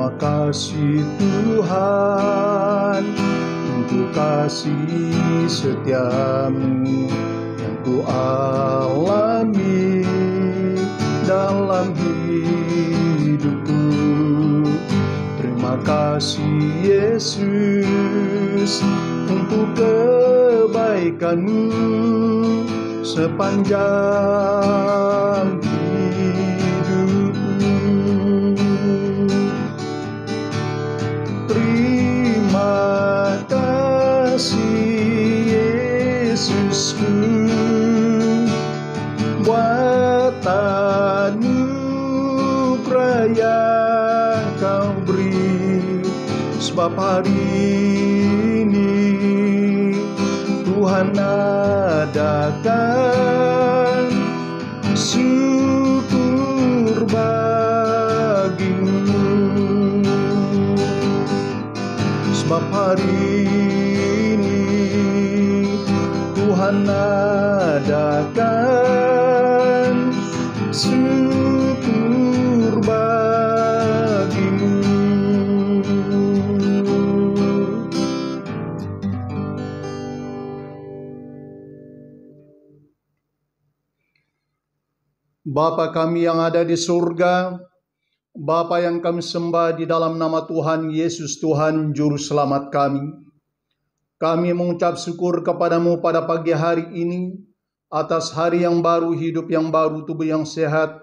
Terima kasih Tuhan untuk kasih setiamu yang ku alami dalam hidupku. Terima kasih Yesus untuk kebaikanmu sepanjang hidupku. Terima kasih Yesusku buat anugerah yang kau beri, sebab hari ini Tuhan adakan syukur bagimu. Sebab hari ini Tuhan adakan syukur bagimu. Bapa kami yang ada di surga, Bapa yang kami sembah di dalam nama Tuhan Yesus, Tuhan Juru Selamat kami. Kami mengucap syukur kepadamu pada pagi hari ini, atas hari yang baru, hidup yang baru, tubuh yang sehat,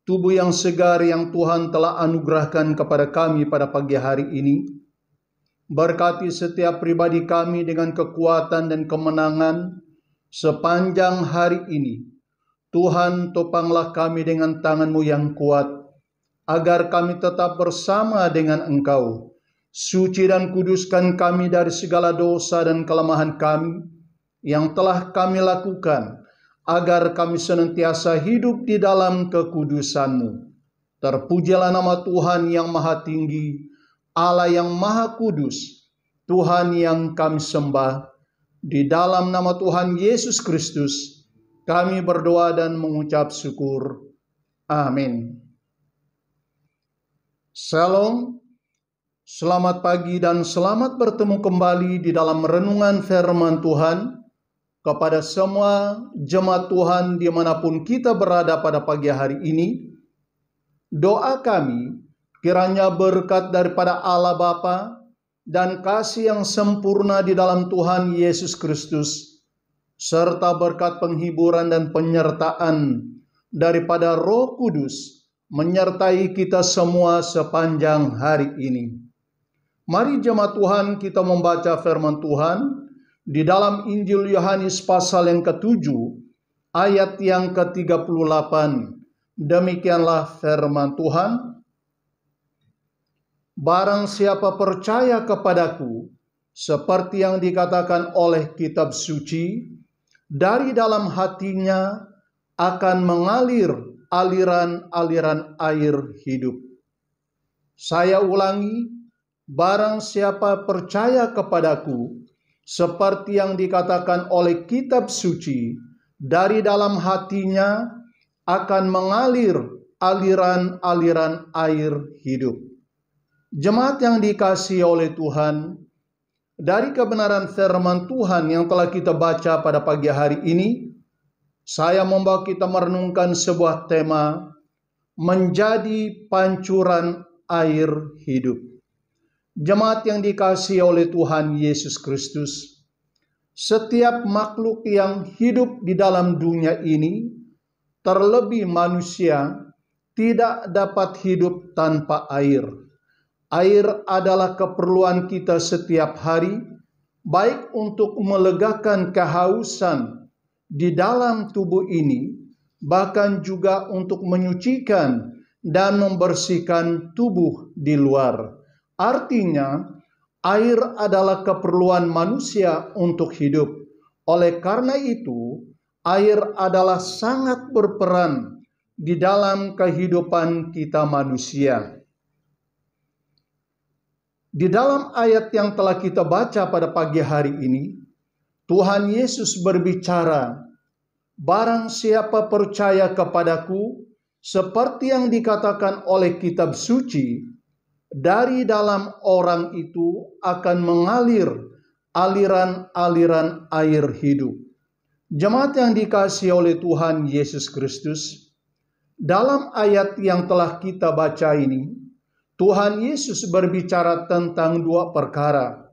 tubuh yang segar yang Tuhan telah anugerahkan kepada kami pada pagi hari ini. Berkati setiap pribadi kami dengan kekuatan dan kemenangan sepanjang hari ini. Tuhan, topanglah kami dengan tangan-Mu yang kuat, agar kami tetap bersama dengan Engkau. Suci dan kuduskan kami dari segala dosa dan kelemahan kami yang telah kami lakukan, agar kami senantiasa hidup di dalam kekudusan-Mu. Terpujilah nama Tuhan yang maha tinggi, Allah yang maha kudus, Tuhan yang kami sembah. Di dalam nama Tuhan Yesus Kristus, kami berdoa dan mengucap syukur. Amin. Shalom, selamat pagi dan selamat bertemu kembali di dalam renungan firman Tuhan. Kepada semua jemaat Tuhan dimanapun kita berada pada pagi hari ini, doa kami kiranya berkat daripada Allah Bapa dan kasih yang sempurna di dalam Tuhan Yesus Kristus, serta berkat penghiburan dan penyertaan daripada Roh Kudus menyertai kita semua sepanjang hari ini. Mari jemaat Tuhan kita membaca firman Tuhan di dalam Injil Yohanes pasal yang ke-7 ayat yang ke-38. Demikianlah firman Tuhan. Barang siapa percaya kepadaku, seperti yang dikatakan oleh kitab suci, dari dalam hatinya akan mengalir aliran-aliran air hidup. Saya ulangi, barang siapa percaya kepadaku, seperti yang dikatakan oleh kitab suci, dari dalam hatinya akan mengalir aliran-aliran air hidup. Jemaat yang dikasihi oleh Tuhan, dari kebenaran firman Tuhan yang telah kita baca pada pagi hari ini, saya membawa kita merenungkan sebuah tema, menjadi pancuran air hidup. Jemaat yang dikasihi oleh Tuhan Yesus Kristus, setiap makhluk yang hidup di dalam dunia ini, terlebih manusia, tidak dapat hidup tanpa air. Air adalah keperluan kita setiap hari, baik untuk melegakan kehausan di dalam tubuh ini, bahkan juga untuk menyucikan dan membersihkan tubuh di luar. Artinya, air adalah keperluan manusia untuk hidup. Oleh karena itu, air adalah sangat berperan di dalam kehidupan kita manusia. Di dalam ayat yang telah kita baca pada pagi hari ini, Tuhan Yesus berbicara, barang siapa percaya kepadaku, seperti yang dikatakan oleh kitab suci, dari dalam orang itu akan mengalir aliran-aliran air hidup. Jemaat yang dikasihi oleh Tuhan Yesus Kristus, dalam ayat yang telah kita baca ini, Tuhan Yesus berbicara tentang dua perkara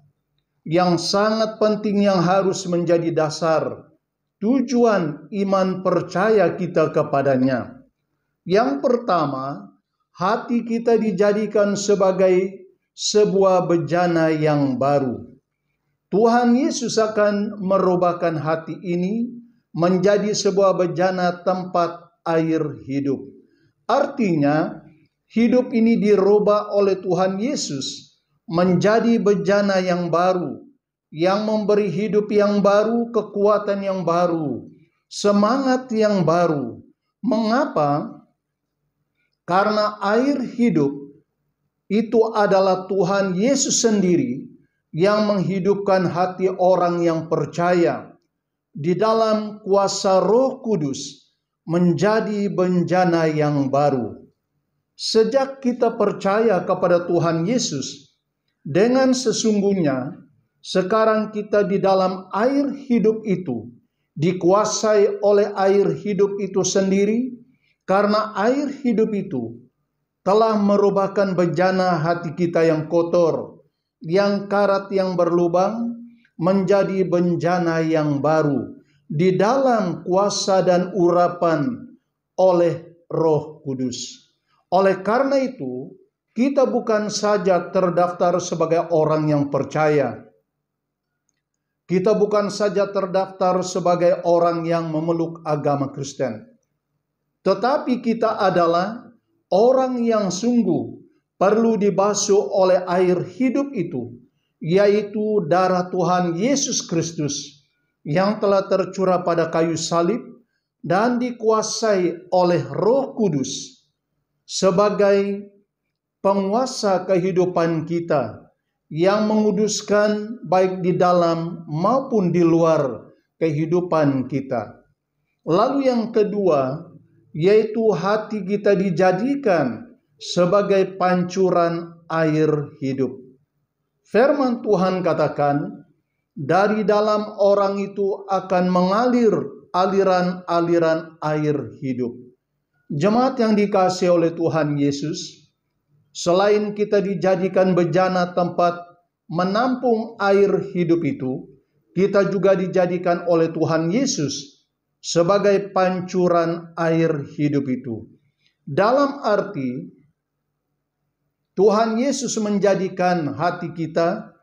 yang sangat penting yang harus menjadi dasar tujuan iman percaya kita kepadanya. Yang pertama, hati kita dijadikan sebagai sebuah bejana yang baru. Tuhan Yesus akan merubahkan hati ini menjadi sebuah bejana tempat air hidup. Artinya, hidup ini dirubah oleh Tuhan Yesus menjadi bejana yang baru, yang memberi hidup yang baru, kekuatan yang baru, semangat yang baru. Mengapa? Karena air hidup itu adalah Tuhan Yesus sendiri yang menghidupkan hati orang yang percaya di dalam kuasa Roh Kudus menjadi bejana yang baru. Sejak kita percaya kepada Tuhan Yesus, dengan sesungguhnya sekarang kita di dalam air hidup itu, dikuasai oleh air hidup itu sendiri, karena air hidup itu telah merubahkan bejana hati kita yang kotor, yang karat, yang berlubang, menjadi bejana yang baru di dalam kuasa dan urapan oleh Roh Kudus. Oleh karena itu, kita bukan saja terdaftar sebagai orang yang percaya. Kita bukan saja terdaftar sebagai orang yang memeluk agama Kristen. Tetapi kita adalah orang yang sungguh perlu dibasuh oleh air hidup itu, yaitu darah Tuhan Yesus Kristus yang telah tercurah pada kayu salib dan dikuasai oleh Roh Kudus sebagai penguasa kehidupan kita yang menguduskan baik di dalam maupun di luar kehidupan kita. Lalu yang kedua, yaitu hati kita dijadikan sebagai pancuran air hidup. Firman Tuhan katakan, dari dalam orang itu akan mengalir aliran-aliran air hidup. Jemaat yang dikasihi oleh Tuhan Yesus, selain kita dijadikan bejana tempat menampung air hidup itu, kita juga dijadikan oleh Tuhan Yesus sebagai pancuran air hidup itu. Dalam arti, Tuhan Yesus menjadikan hati kita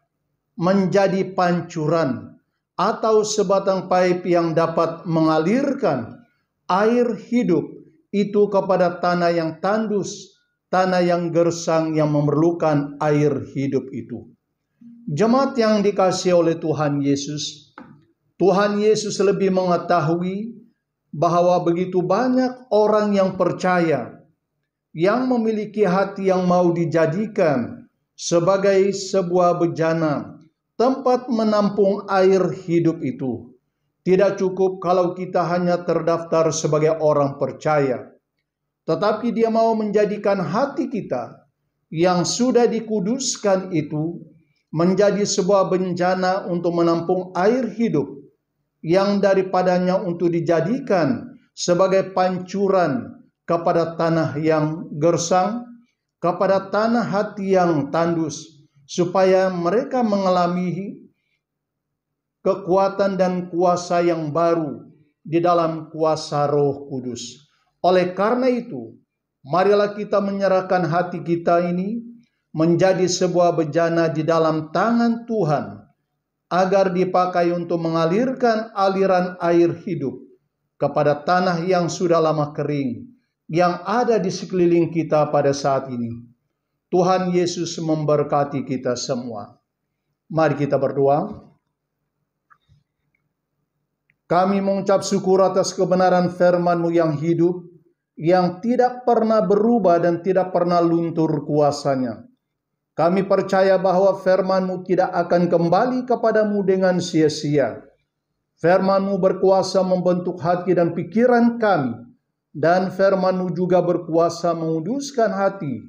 menjadi pancuran atau sebatang pipe yang dapat mengalirkan air hidup itu kepada tanah yang tandus, tanah yang gersang yang memerlukan air hidup itu. Jemaat yang dikasihi oleh Tuhan Yesus lebih mengetahui bahwa begitu banyak orang yang percaya, yang memiliki hati yang mau dijadikan sebagai sebuah bejana, tempat menampung air hidup itu. Tidak cukup kalau kita hanya terdaftar sebagai orang percaya, tetapi dia mau menjadikan hati kita yang sudah dikuduskan itu menjadi sebuah bejana untuk menampung air hidup, yang daripadanya untuk dijadikan sebagai pancuran kepada tanah yang gersang, kepada tanah hati yang tandus, supaya mereka mengalami kekuatan dan kuasa yang baru di dalam kuasa Roh Kudus. Oleh karena itu, marilah kita menyerahkan hati kita ini menjadi sebuah bejana di dalam tangan Tuhan, agar dipakai untuk mengalirkan aliran air hidup kepada tanah yang sudah lama kering, yang ada di sekeliling kita pada saat ini. Tuhan Yesus memberkati kita semua. Mari kita berdoa. Kami mengucap syukur atas kebenaran firman-Mu yang hidup, yang tidak pernah berubah dan tidak pernah luntur kuasanya. Kami percaya bahwa firman-Mu tidak akan kembali kepadamu dengan sia-sia. Firman-Mu berkuasa membentuk hati dan pikiran kami, dan firman-Mu juga berkuasa menguduskan hati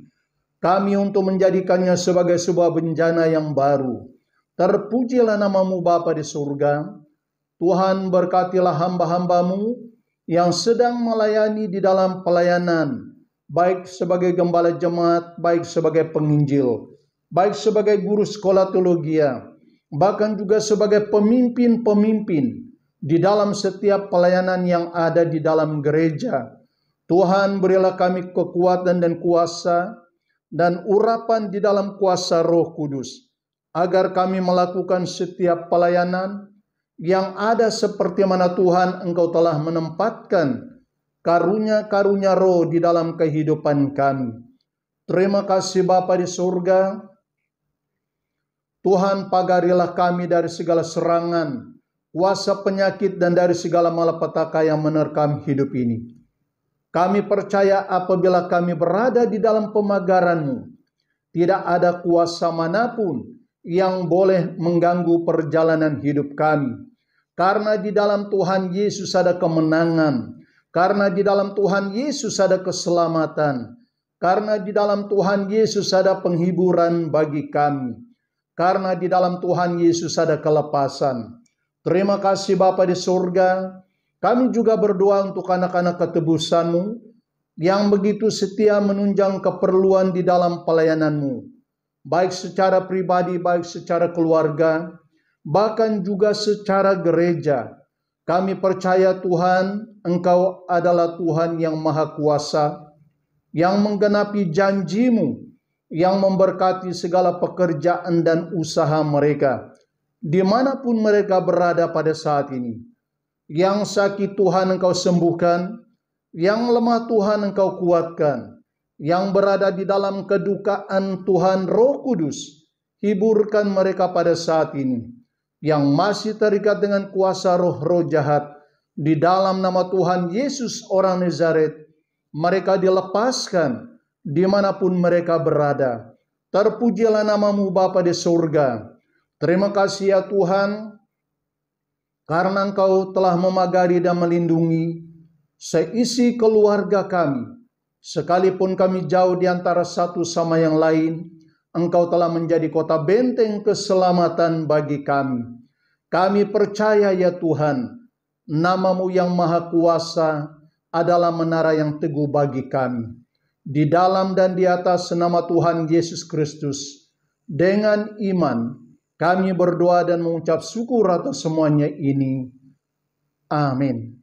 kami untuk menjadikannya sebagai sebuah bencana yang baru. Terpujilah nama-Mu Bapa di surga. Tuhan, berkatilah hamba-hamba-Mu yang sedang melayani di dalam pelayanan, baik sebagai gembala jemaat, baik sebagai penginjil, baik sebagai guru sekolah teologia, bahkan juga sebagai pemimpin-pemimpin di dalam setiap pelayanan yang ada di dalam gereja. Tuhan, berilah kami kekuatan dan kuasa dan urapan di dalam kuasa Roh Kudus, agar kami melakukan setiap pelayanan yang ada seperti mana Tuhan Engkau telah menempatkan karunia-karunia roh di dalam kehidupan kami. Terima kasih Bapa di surga. Tuhan, pagarilah kami dari segala serangan, kuasa penyakit, dan dari segala malapetaka yang menerkam hidup ini. Kami percaya apabila kami berada di dalam pemagaran-Mu, tidak ada kuasa manapun yang boleh mengganggu perjalanan hidup kami. Karena di dalam Tuhan Yesus ada kemenangan. Karena di dalam Tuhan Yesus ada keselamatan. Karena di dalam Tuhan Yesus ada penghiburan bagi kami. Karena di dalam Tuhan Yesus ada kelepasan. Terima kasih Bapa di surga. Kami juga berdoa untuk anak-anak ketebusan-Mu yang begitu setia menunjang keperluan di dalam pelayanan-Mu, baik secara pribadi, baik secara keluarga, bahkan juga secara gereja. Kami percaya Tuhan, Engkau adalah Tuhan yang Maha Kuasa, yang menggenapi janji-Mu, yang memberkati segala pekerjaan dan usaha mereka, dimanapun mereka berada pada saat ini. Yang sakit Tuhan Engkau sembuhkan, yang lemah Tuhan Engkau kuatkan, yang berada di dalam kedukaan Tuhan Roh Kudus, hiburkan mereka pada saat ini. Yang masih terikat dengan kuasa roh-roh jahat, di dalam nama Tuhan Yesus orang Nazaret, mereka dilepaskan dimanapun mereka berada. Terpujilah nama-Mu Bapa di surga. Terima kasih ya Tuhan, karena Engkau telah memagari dan melindungi seisi keluarga kami. Sekalipun kami jauh di antara satu sama yang lain, Engkau telah menjadi kota benteng keselamatan bagi kami. Kami percaya ya Tuhan, nama-Mu yang Maha Kuasa adalah menara yang teguh bagi kami. Di dalam dan di atas nama Tuhan Yesus Kristus, dengan iman, kami berdoa dan mengucap syukur atas semuanya ini. Amin.